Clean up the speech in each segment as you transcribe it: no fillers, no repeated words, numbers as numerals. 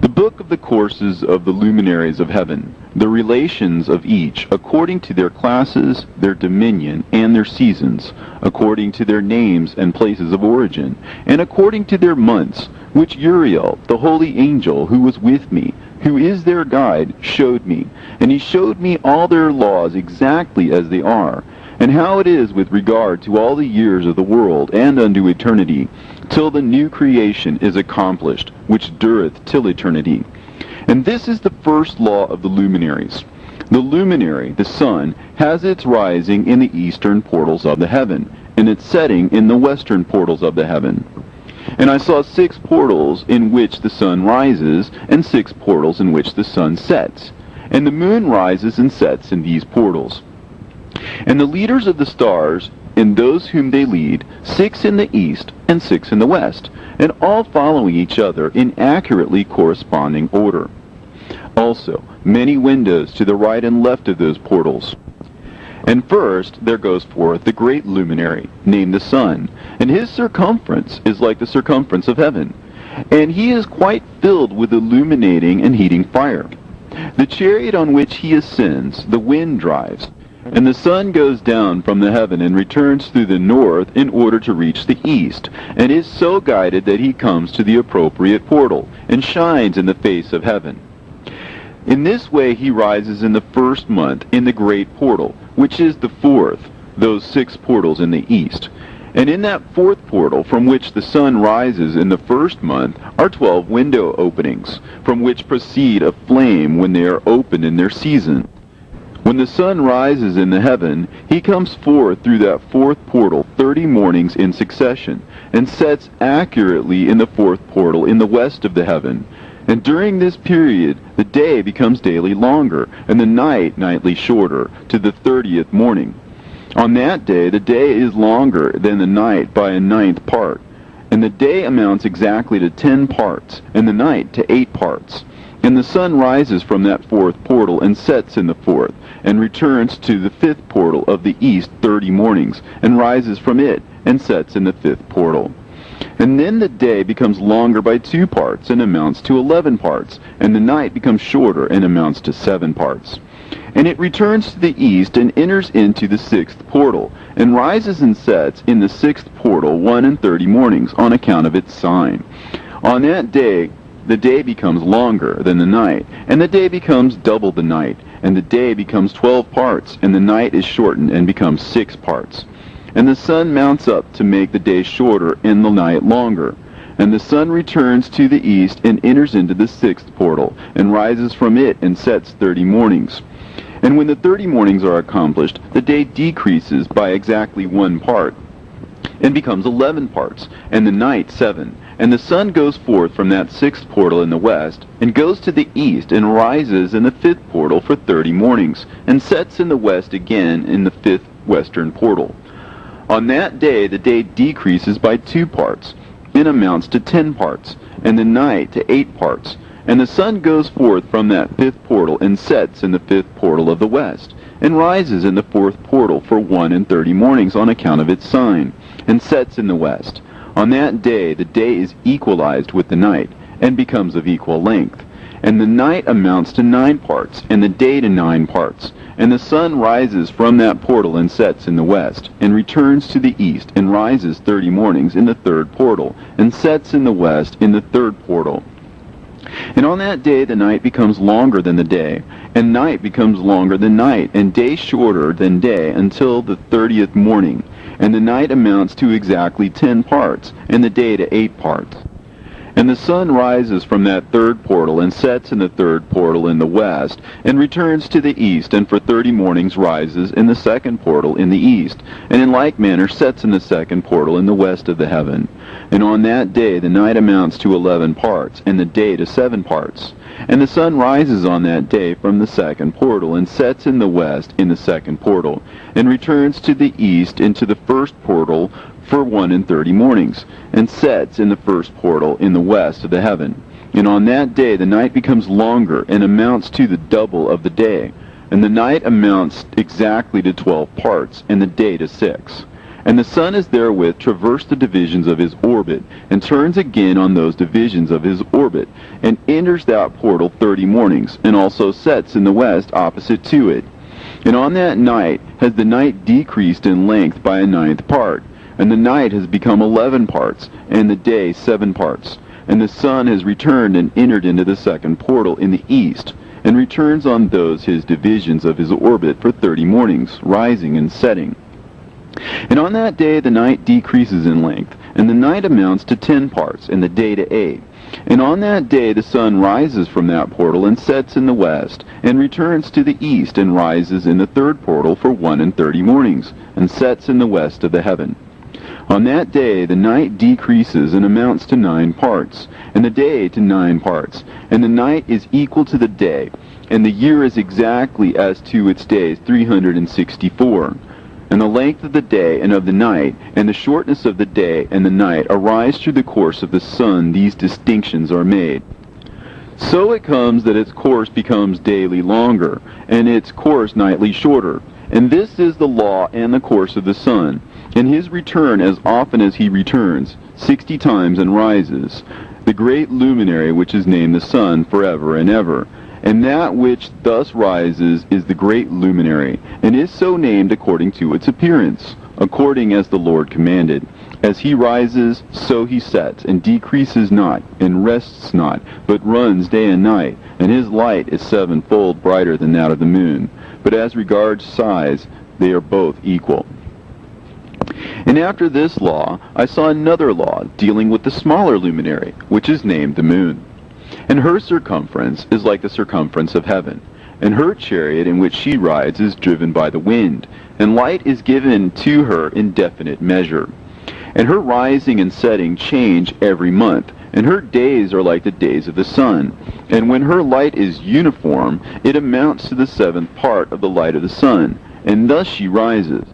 The book of the courses of the luminaries of heaven, the relations of each according to their classes, their dominion, and their seasons, according to their names and places of origin, and according to their months, which Uriel, the holy angel who was with me, who is their guide, showed me. And he showed me all their laws exactly as they are, and how it is with regard to all the years of the world and unto eternity, till the new creation is accomplished, which dureth till eternity. And this is the first law of the luminaries. The luminary, the sun, has its rising in the eastern portals of the heaven, and its setting in the western portals of the heaven. And I saw 6 portals in which the sun rises, and 6 portals in which the sun sets. And the moon rises and sets in these portals. And the leaders of the stars, and those whom they lead, 6 in the east and 6 in the west, and all following each other in accurately corresponding order. Also, many windows to the right and left of those portals. And first there goes forth the great luminary, named the sun, and his circumference is like the circumference of heaven, and he is quite filled with illuminating and heating fire. The chariot on which he ascends, the wind drives, and the sun goes down from the heaven and returns through the north in order to reach the east, and is so guided that he comes to the appropriate portal, and shines in the face of heaven. In this way he rises in the first month in the great portal, which is the fourth, those 6 portals in the east. And in that 4th portal from which the sun rises in the first month are 12 window openings, from which proceed a flame when they are opened in their season. When the sun rises in the heaven, he comes forth through that 4th portal 30 mornings in succession, and sets accurately in the 4th portal in the west of the heaven. And during this period, the day becomes daily longer, and the night nightly shorter, to the 30th morning. On that day, the day is longer than the night by a 9th part, and the day amounts exactly to 10 parts, and the night to 8 parts. And the sun rises from that 4th portal and sets in the 4th, and returns to the 5th portal of the east 30 mornings, and rises from it, and sets in the 5th portal. And then the day becomes longer by 2 parts, and amounts to 11 parts, and the night becomes shorter, and amounts to 7 parts. And it returns to the east, and enters into the 6th portal, and rises and sets in the 6th portal 31 mornings, on account of its sign. On that day, the day becomes longer than the night, and the day becomes double the night, and the day becomes 12 parts, and the night is shortened and becomes 6 parts. And the sun mounts up to make the day shorter and the night longer. And the sun returns to the east and enters into the 6th portal, and rises from it and sets 30 mornings. And when the 30 mornings are accomplished, the day decreases by exactly 1 part, and becomes 11 parts, and the night 7. And the sun goes forth from that 6th portal in the west, and goes to the east, and rises in the 5th portal for 30 mornings, and sets in the west again in the 5th western portal. On that day the day decreases by 2 parts, and amounts to 10 parts, and the night to 8 parts. And the sun goes forth from that 5th portal, and sets in the 5th portal of the west, and rises in the 4th portal for 31 mornings on account of its sign, and sets in the west. On that day the day is equalized with the night, and becomes of equal length. And the night amounts to 9 parts, and the day to 9 parts. And the sun rises from that portal and sets in the west, and returns to the east, and rises 30 mornings in the 3rd portal, and sets in the west in the 3rd portal. And on that day the night becomes longer than the day, and night becomes longer than night, and day shorter than day, until the 30th morning. And the night amounts to exactly 10 parts, and the day to 8 parts. And the sun rises from that 3rd portal, and sets in the 3rd portal in the west, and returns to the east, and for 30 mornings rises in the 2nd portal in the east, and in like manner sets in the 2nd portal in the west of the heaven. And on that day the night amounts to 11 parts, and the day to 7 parts. And the sun rises on that day from the 2nd portal, and sets in the west in the 2nd portal, and returns to the east into the 1st portal for 31 mornings, and sets in the 1st portal in the west of the heaven. And on that day the night becomes longer, and amounts to the double of the day, and the night amounts exactly to 12 parts, and the day to 6. And the sun is therewith traversed the divisions of his orbit, and turns again on those divisions of his orbit, and enters that portal 30 mornings, and also sets in the west opposite to it. And on that night has the night decreased in length by a ninth part, and the night has become 11 parts, and the day 7 parts. And the sun has returned and entered into the second portal in the east, and returns on those his divisions of his orbit for 30 mornings, rising and setting. And on that day the night decreases in length, and the night amounts to 10 parts, and the day to 8. And on that day the sun rises from that portal, and sets in the west, and returns to the east, and rises in the third portal for 31 mornings, and sets in the west of the heaven. On that day the night decreases and amounts to 9 parts, and the day to 9 parts, and the night is equal to the day, and the year is exactly as to its days 364. And the length of the day and of the night, and the shortness of the day and the night arise through the course of the sun. These distinctions are made. So it comes that its course becomes daily longer, and its course nightly shorter. And this is the law and the course of the sun. And his return as often as he returns, 60 times and rises, the great luminary which is named the sun forever and ever. And that which thus rises is the great luminary, and is so named according to its appearance, according as the Lord commanded. As he rises, so he sets, and decreases not, and rests not, but runs day and night, and his light is 7-fold brighter than that of the moon. But as regards size, they are both equal. And after this law, I saw another law, dealing with the smaller luminary, which is named the moon. And her circumference is like the circumference of heaven, and her chariot in which she rides is driven by the wind, and light is given to her in definite measure. And her rising and setting change every month, and her days are like the days of the sun. And when her light is uniform, it amounts to the 7th part of the light of the sun, and thus she rises.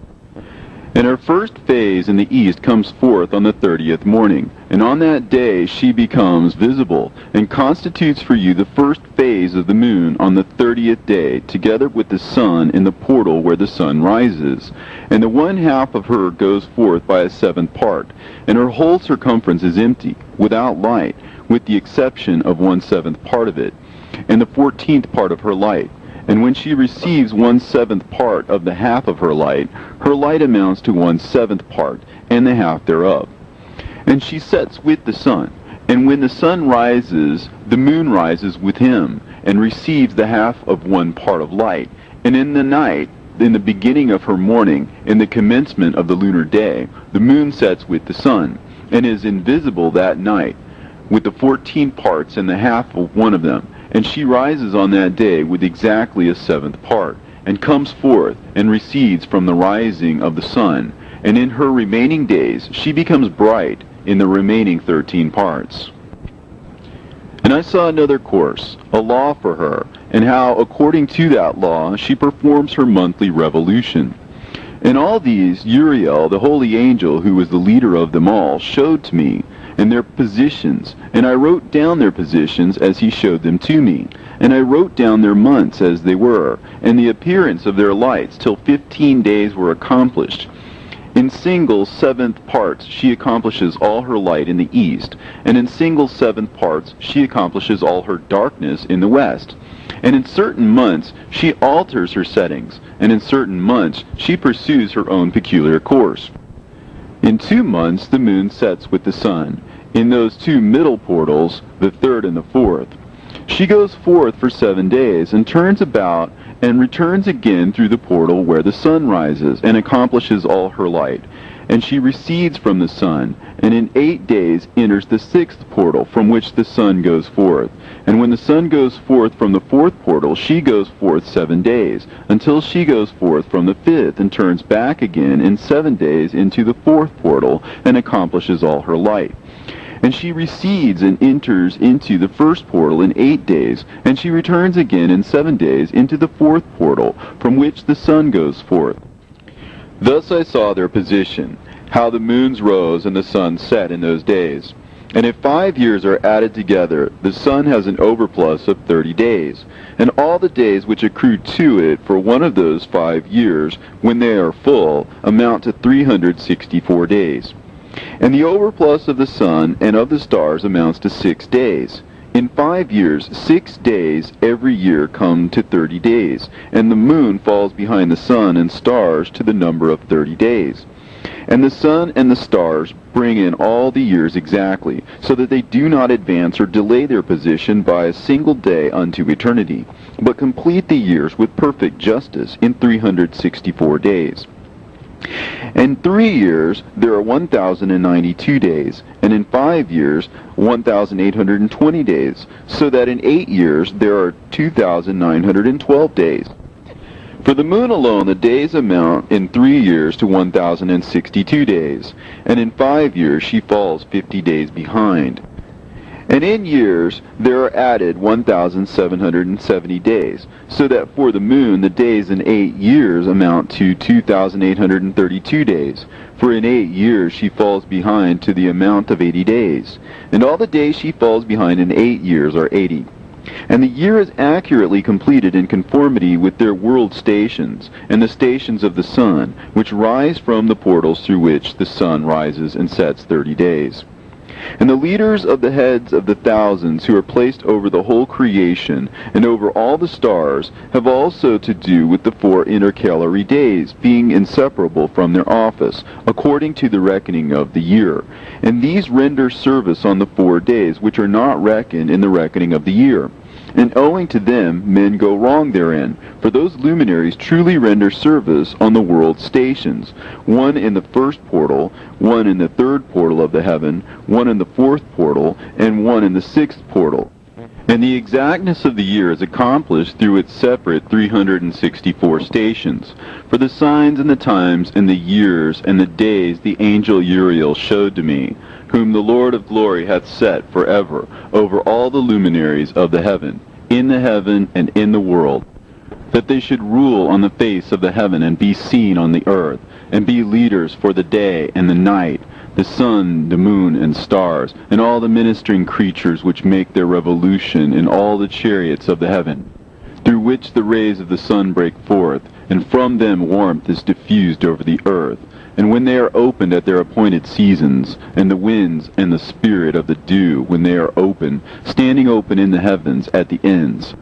And her first phase in the east comes forth on the 30th morning, and on that day she becomes visible, and constitutes for you the first phase of the moon on the 30th day, together with the sun in the portal where the sun rises. And the 1/2 of her goes forth by a 7th part, and her whole circumference is empty, without light, with the exception of 1/7 part of it, and the 14th part of her light. And when she receives 1/7 part of the half of her light amounts to 1/7 part, and the half thereof. And she sets with the sun. And when the sun rises, the moon rises with him, and receives the half of 1 part of light. And in the night, in the beginning of her morning, in the commencement of the lunar day, the moon sets with the sun, and is invisible that night, with the 14 parts and the half of 1 of them. And she rises on that day with exactly a 7th part, and comes forth, and recedes from the rising of the sun. And in her remaining days she becomes bright in the remaining 13 parts. And I saw another course, a law for her, and how according to that law she performs her monthly revolution. And all these Uriel, the holy angel, who was the leader of them all, showed to me, and their positions, and I wrote down their positions as he showed them to me, and I wrote down their months as they were, and the appearance of their lights, till 15 days were accomplished. In single 7th parts she accomplishes all her light in the east, and in single 7th parts she accomplishes all her darkness in the west. And in certain months she alters her settings, and in certain months she pursues her own peculiar course. In 2 months the moon sets with the sun, in those 2 middle portals, the 3rd and the 4th. She goes forth for 7 days, and turns about, and returns again through the portal where the sun rises, and accomplishes all her light. And she recedes from the sun, and in 8 days enters the 6th portal, from which the sun goes forth. And when the sun goes forth from the 4th portal, she goes forth 7 days, until she goes forth from the 5th, and turns back again in 7 days into the 4th portal, and accomplishes all her light. And she recedes and enters into the 1st portal in 8 days, and she returns again in 7 days into the 4th portal, from which the sun goes forth. Thus I saw their position, how the moons rose and the sun set in those days. And if 5 years are added together, the sun has an overplus of 30 days. And all the days which accrue to it for one of those 5 years, when they are full, amount to 364 days. And the overplus of the sun and of the stars amounts to 6 days. In 5 years, 6 days every year come to 30 days, and the moon falls behind the sun and stars to the number of 30 days. And the sun and the stars bring in all the years exactly, so that they do not advance or delay their position by a single day unto eternity, but complete the years with perfect justice in 364 days. In 3 years there are 1,092 days, and in 5 years 1,820 days, so that in 8 years there are 2,912 days. For the moon alone the days amount in 3 years to 1,062 days, and in 5 years she falls 50 days behind. And in years there are added 1,770 days, so that for the moon the days in 8 years amount to 2,832 days. For in 8 years she falls behind to the amount of 80 days, and all the days she falls behind in 8 years are 80. And the year is accurately completed in conformity with their world stations, and the stations of the sun, which rise from the portals through which the sun rises and sets 30 days. And the leaders of the heads of the thousands who are placed over the whole creation and over all the stars have also to do with the 4 intercalary days, being inseparable from their office, according to the reckoning of the year. And these render service on the 4 days, which are not reckoned in the reckoning of the year. And owing to them men go wrong therein, for those luminaries truly render service on the world stations, one in the first portal, one in the third portal of the heaven, one in the fourth portal, and one in the sixth portal. And the exactness of the year is accomplished through its separate 364 stations. For the signs and the times and the years and the days the angel Uriel showed to me, whom the Lord of glory hath set forever over all the luminaries of the heaven, in the heaven and in the world, that they should rule on the face of the heaven and be seen on the earth, and be leaders for the day and the night, the sun, the moon, and stars, and all the ministering creatures which make their revolution in all the chariots of the heaven, through which the rays of the sun break forth, and from them warmth is diffused over the earth. And when they are opened at their appointed seasons, and the winds and the spirit of the dew, when they are open, standing open in the heavens at the ends.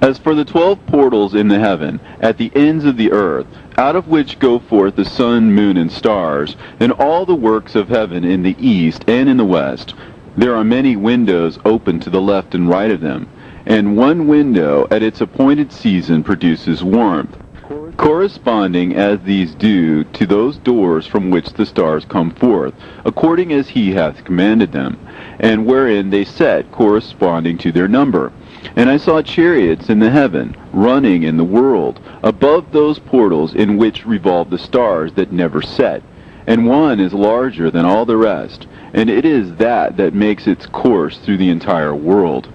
As for the 12 portals in the heaven, at the ends of the earth, out of which go forth the sun, moon, and stars, and all the works of heaven in the east and in the west, there are many windows open to the left and right of them, and one window at its appointed season produces warmth, corresponding as these do to those doors from which the stars come forth, according as he hath commanded them, and wherein they set corresponding to their number. And I saw chariots in the heaven, running in the world, above those portals in which revolve the stars that never set. And one is larger than all the rest, and it is that makes its course through the entire world.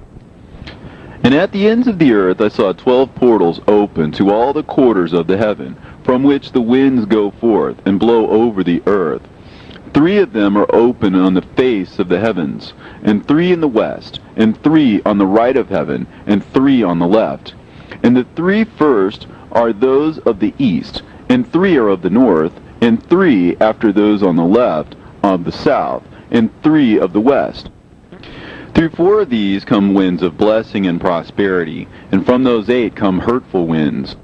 And at the ends of the earth I saw 12 portals open to all the quarters of the heaven, from which the winds go forth, and blow over the earth. 3 of them are open on the face of the heavens, and 3 in the west, and 3 on the right of heaven, and 3 on the left. And the 3 first are those of the east, and 3 are of the north, and 3 after those on the left of the south, and 3 of the west. Through 4 of these come winds of blessing and prosperity, and from those 8 come hurtful winds.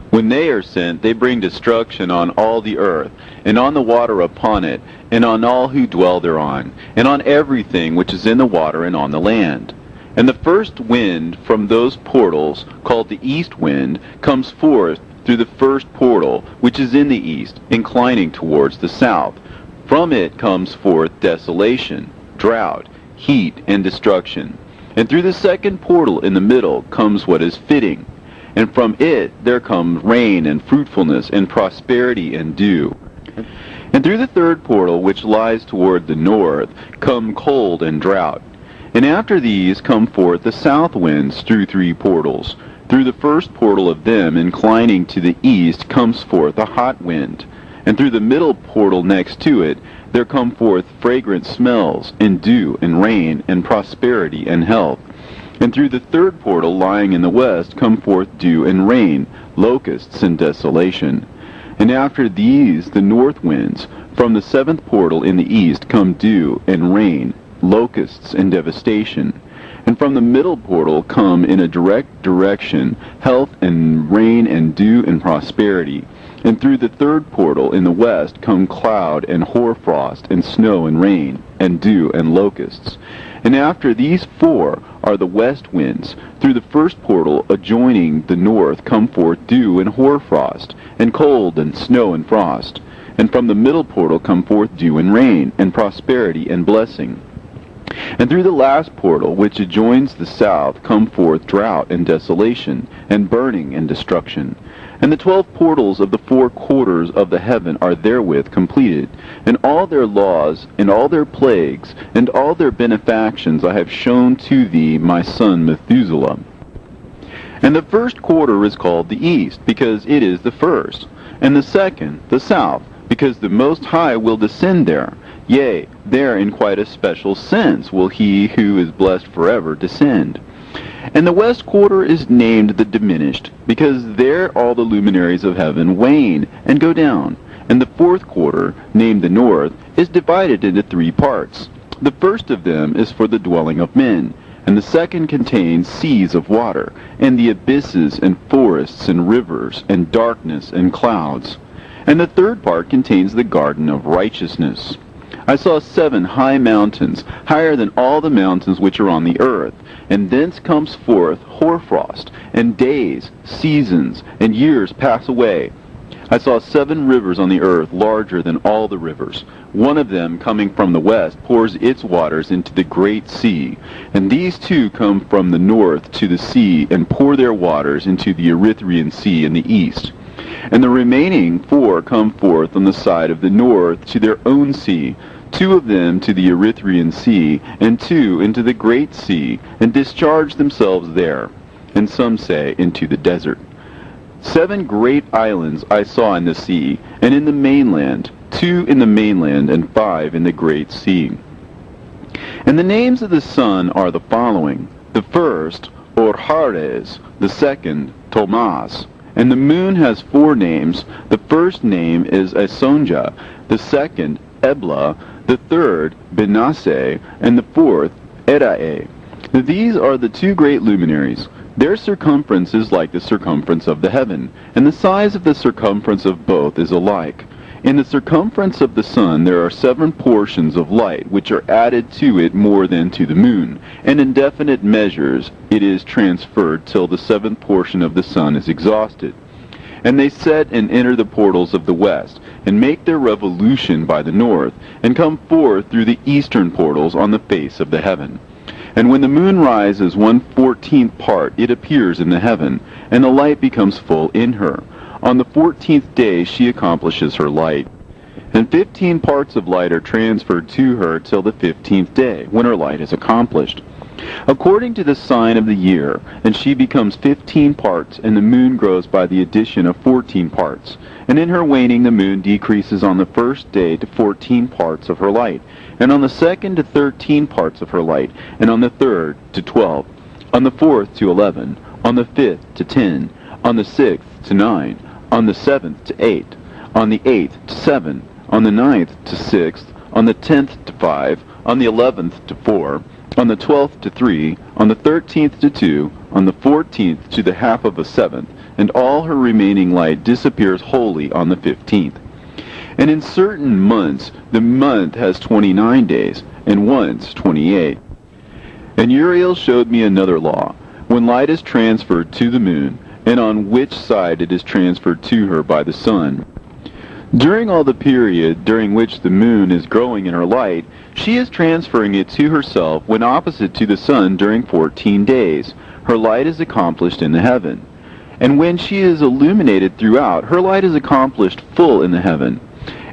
When they are sent, they bring destruction on all the earth, and on the water upon it, and on all who dwell thereon, and on everything which is in the water and on the land. And the first wind from those portals, called the east wind, comes forth through the first portal, which is in the east, inclining towards the south. From it comes forth desolation, drought, heat, and destruction. And through the second portal in the middle comes what is fitting. And from it there comes rain and fruitfulness and prosperity and dew. And through the third portal, which lies toward the north, come cold and drought. And after these come forth the south winds through 3 portals. Through the first portal of them, inclining to the east, comes forth a hot wind. And through the middle portal next to it, there come forth fragrant smells, and dew, and rain, and prosperity, and health. And through the third portal lying in the west come forth dew and rain, locusts and desolation. And after these the north winds. From the seventh portal in the east come dew and rain, locusts and devastation. And from the middle portal come in a direct direction health and rain and dew and prosperity. And through the third portal in the west come cloud and hoarfrost and snow and rain and dew and locusts. And after these four are the west winds. Through the first portal adjoining the north come forth dew and hoarfrost, and cold and snow and frost. And from the middle portal come forth dew and rain, and prosperity and blessing. And through the last portal, which adjoins the south, come forth drought and desolation, and burning and destruction. And the 12 portals of the 4 quarters of the heaven are therewith completed, and all their laws, and all their plagues, and all their benefactions I have shown to thee, my son Methuselah. And the first quarter is called the east, because it is the first, and the second the south, because the Most High will descend there. Yea, there in quite a special sense will he who is blessed forever descend. And the west quarter is named the diminished, because there all the luminaries of heaven wane and go down. And the fourth quarter, named the north, is divided into 3 parts. The first of them is for the dwelling of men, and the second contains seas of water, and the abysses and forests and rivers, and darkness and clouds. And the third part contains the garden of righteousness. I saw 7 high mountains, higher than all the mountains which are on the earth, and thence comes forth hoarfrost, and days, seasons, and years pass away. I saw 7 rivers on the earth, larger than all the rivers. One of them, coming from the west, pours its waters into the great sea. And these 2 come from the north to the sea, and pour their waters into the Erythraean Sea in the east. And the remaining 4 come forth on the side of the north to their own sea, 2 of them to the Erythraean Sea, and 2 into the great sea, and discharge themselves there, and some say into the desert. 7 great islands I saw in the sea, and in the mainland, 2 in the mainland, and 5 in the great sea. And the names of the sun are the following: the first, Orhares; the second, Tomas. And the moon has 4 names. The first name is Esonja, the second, Ebla, the third, Benasse, and the fourth, Erae. These are the 2 great luminaries. Their circumference is like the circumference of the heaven, and the size of the circumference of both is alike. In the circumference of the sun there are 7 portions of light, which are added to it more than to the moon, and in definite measures it is transferred till the 7th portion of the sun is exhausted. And they set and enter the portals of the west, and make their revolution by the north, and come forth through the eastern portals on the face of the heaven. And when the moon rises 1/14th part, it appears in the heaven, and the light becomes full in her. On the 14th day she accomplishes her light. And 15 parts of light are transferred to her till the 15th day, when her light is accomplished, according to the sign of the year, and she becomes 15 parts, and the moon grows by the addition of 14 parts. And in her waning the moon decreases on the first day to 14 parts of her light, and on the second to 13 parts of her light, and on the third to 12, on the fourth to 11, on the 5th to 10, on the 6th to 9, on the 7th to 8, on the 8th to 7, on the 9th to 6th, on the 10th to 5, on the 11th to 4, on the 12th to 3, on the 13th to 2, on the 14th to the half of a 7th, and all her remaining light disappears wholly on the 15th. And in certain months the month has 29 days, and once 28. And Uriel showed me another law, when light is transferred to the moon, and on which side it is transferred to her by the sun. During all the period during which the moon is growing in her light, she is transferring it to herself when opposite to the sun during 14 days. Her light is accomplished in the heaven. And when she is illuminated throughout, her light is accomplished full in the heaven.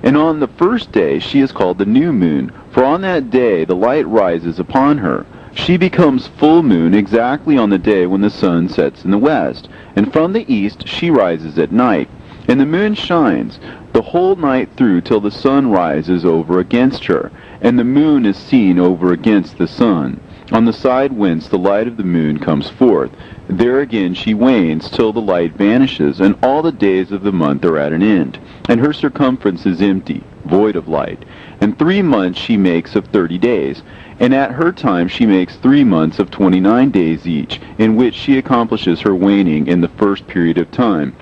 And on the first day she is called the new moon, for on that day the light rises upon her. She becomes full moon exactly on the day when the sun sets in the west, and from the east she rises at night. And the moon shines the whole night through till the sun rises over against her, and the moon is seen over against the sun, on the side whence the light of the moon comes forth. There again she wanes till the light vanishes, and all the days of the month are at an end, and her circumference is empty, void of light. And 3 months she makes of 30 days, and at her time she makes 3 months of 29 days each, in which she accomplishes her waning in the first period of time,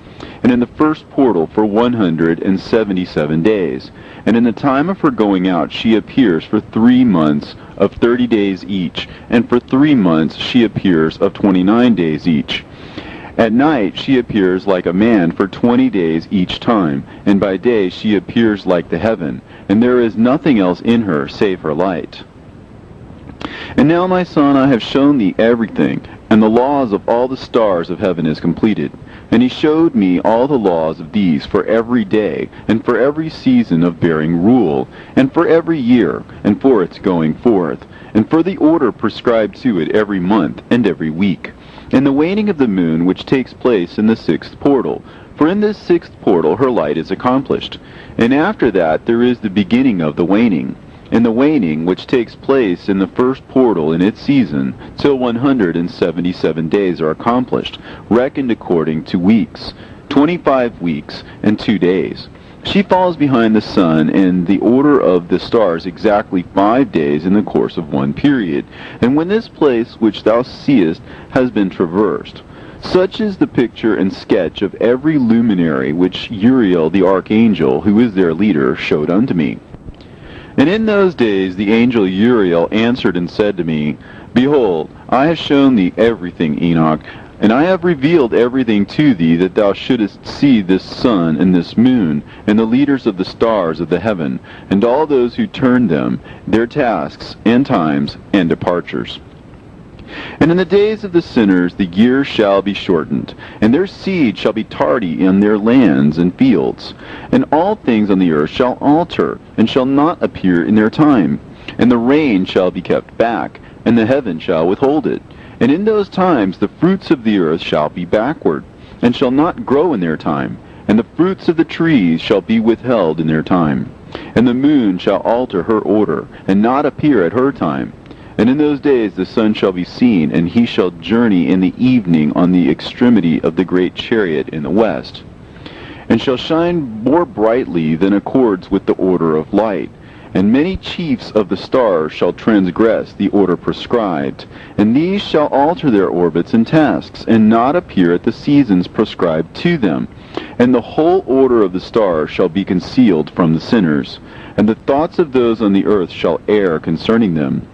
and in the first portal for 177 days. And in the time of her going out she appears for 3 months of 30 days each, and for 3 months she appears of 29 days each. At night she appears like a man for 20 days each time, and by day she appears like the heaven, and there is nothing else in her save her light. And now, my son, I have shown thee everything, and the laws of all the stars of heaven is completed. And he showed me all the laws of these for every day, and for every season of bearing rule, and for every year, and for its going forth, and for the order prescribed to it every month and every week, and the waning of the moon which takes place in the 6th portal. For in this 6th portal her light is accomplished. And after that there is the beginning of the waning, and the waning which takes place in the 1st portal in its season, till 177 days are accomplished, reckoned according to weeks, 25 weeks and 2 days. She falls behind the sun in the order of the stars exactly 5 days in the course of one period. And when this place which thou seest has been traversed, such is the picture and sketch of every luminary which Uriel the archangel, who is their leader, showed unto me. And in those days the angel Uriel answered and said to me, Behold, I have shown thee everything, Enoch, and I have revealed everything to thee, that thou shouldest see this sun and this moon, and the leaders of the stars of the heaven, and all those who turn them, their tasks, and times, and departures. And in the days of the sinners the years shall be shortened, and their seed shall be tardy in their lands and fields. And all things on the earth shall alter, and shall not appear in their time. And the rain shall be kept back, and the heaven shall withhold it. And in those times the fruits of the earth shall be backward, and shall not grow in their time. And the fruits of the trees shall be withheld in their time. And the moon shall alter her order, and not appear at her time. And in those days the sun shall be seen, and he shall journey in the evening on the extremity of the great chariot in the west, and shall shine more brightly than accords with the order of light. And many chiefs of the stars shall transgress the order prescribed, and these shall alter their orbits and tasks, and not appear at the seasons prescribed to them. And the whole order of the stars shall be concealed from the sinners, and the thoughts of those on the earth shall err concerning them.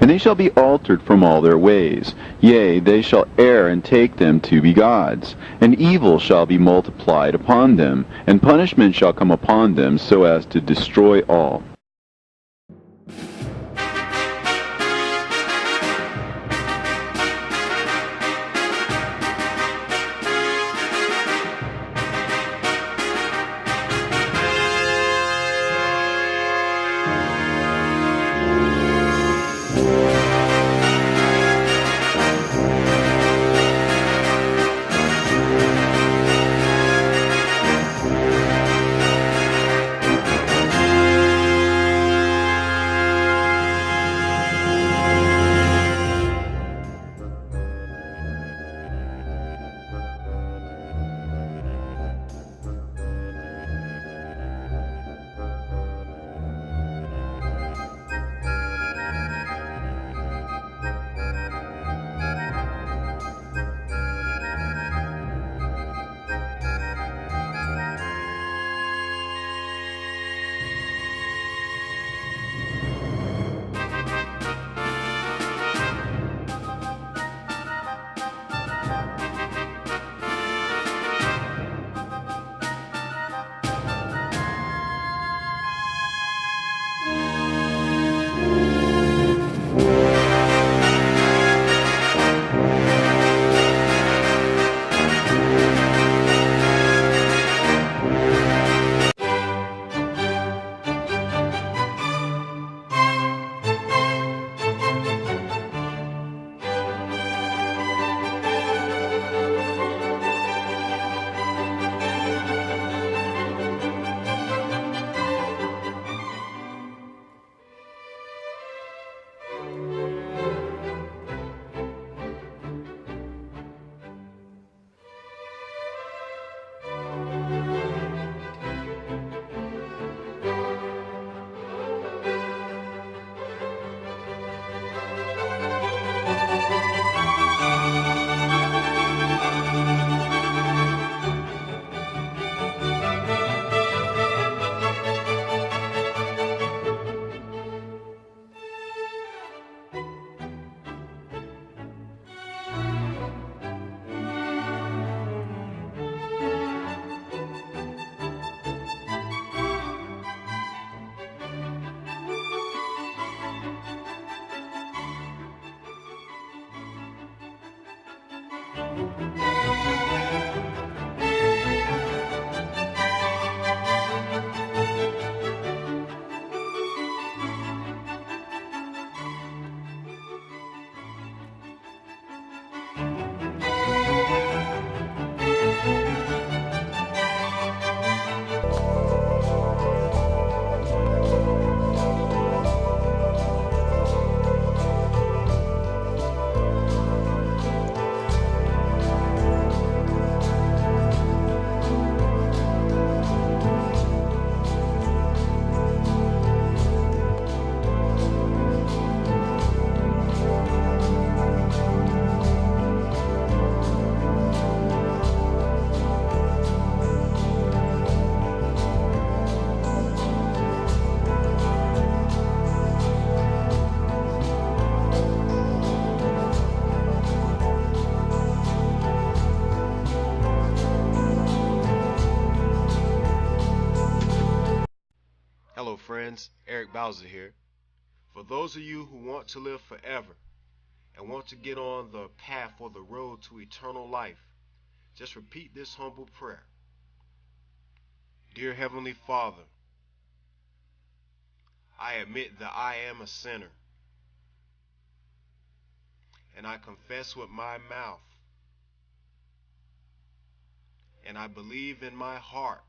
And they shall be altered from all their ways. Yea, they shall err and take them to be gods. And evil shall be multiplied upon them, and punishment shall come upon them, so as to destroy all. Hello friends, Eric Bowser here. For those of you who want to live forever and want to get on the path or the road to eternal life, just repeat this humble prayer. Dear Heavenly Father, I admit that I am a sinner, and I confess with my mouth, and I believe in my heart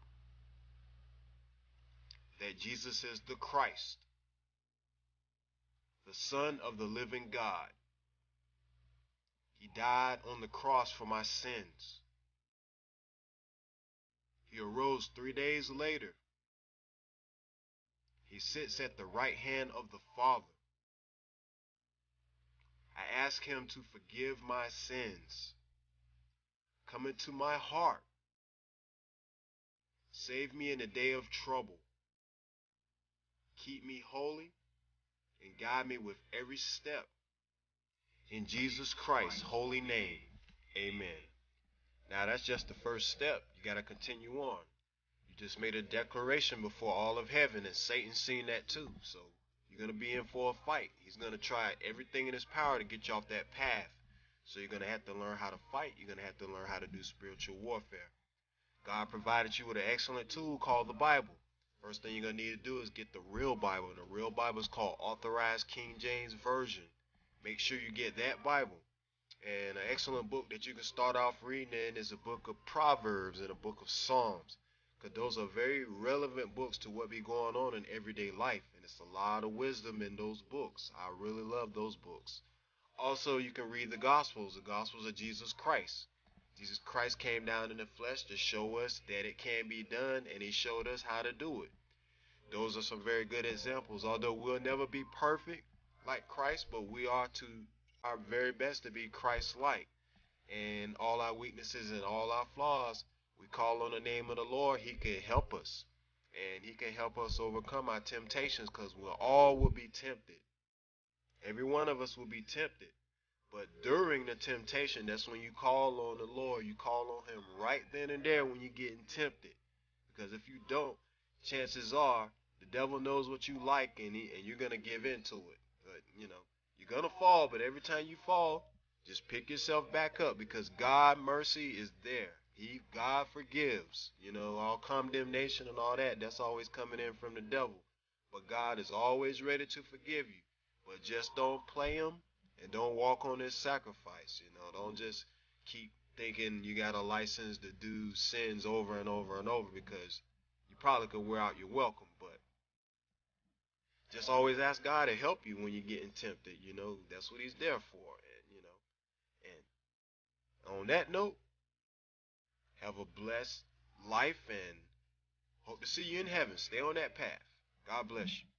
that Jesus is the Christ, the Son of the living God. He died on the cross for my sins. He arose 3 days later. He sits at the right hand of the Father. I ask him to forgive my sins. Come into my heart. Save me in the day of trouble. Keep me holy and guide me with every step. In Jesus Christ's holy name, amen. Now that's just the first step. You got to continue on. You just made a declaration before all of heaven, and Satan's seen that too. So you're going to be in for a fight. He's going to try everything in his power to get you off that path. So you're going to have to learn how to fight. You're going to have to learn how to do spiritual warfare. God provided you with an excellent tool called the Bible. First thing you're going to need to do is get the real Bible. The real Bible is called Authorized King James Version. Make sure you get that Bible. And an excellent book that you can start off reading in is a book of Proverbs and a book of Psalms. Because those are very relevant books to what be going on in everyday life. And it's a lot of wisdom in those books. I really love those books. Also, you can read the Gospels of Jesus Christ. Jesus Christ came down in the flesh to show us that it can be done, and he showed us how to do it. Those are some very good examples. Although we'll never be perfect like Christ, but we are to our very best to be Christ-like. And all our weaknesses and all our flaws, we call on the name of the Lord. He can help us. And he can help us overcome our temptations, because we all will be tempted. Every one of us will be tempted. But during the temptation, that's when you call on the Lord. You call on him right then and there when you're getting tempted. Because if you don't, chances are the devil knows what you like, and you're going to give in to it. But, you're going to fall, but every time you fall, just pick yourself back up, because God's mercy is there. God forgives. All condemnation and all that, that's always coming in from the devil. But God is always ready to forgive you. But just don't play him, and don't walk on this sacrifice. Don't just keep thinking you got a license to do sins over and over and over, because you probably could wear out your welcome. But just always ask God to help you when you're getting tempted. That's what he's there for. And on that note, have a blessed life, and hope to see you in heaven. Stay on that path. God bless you.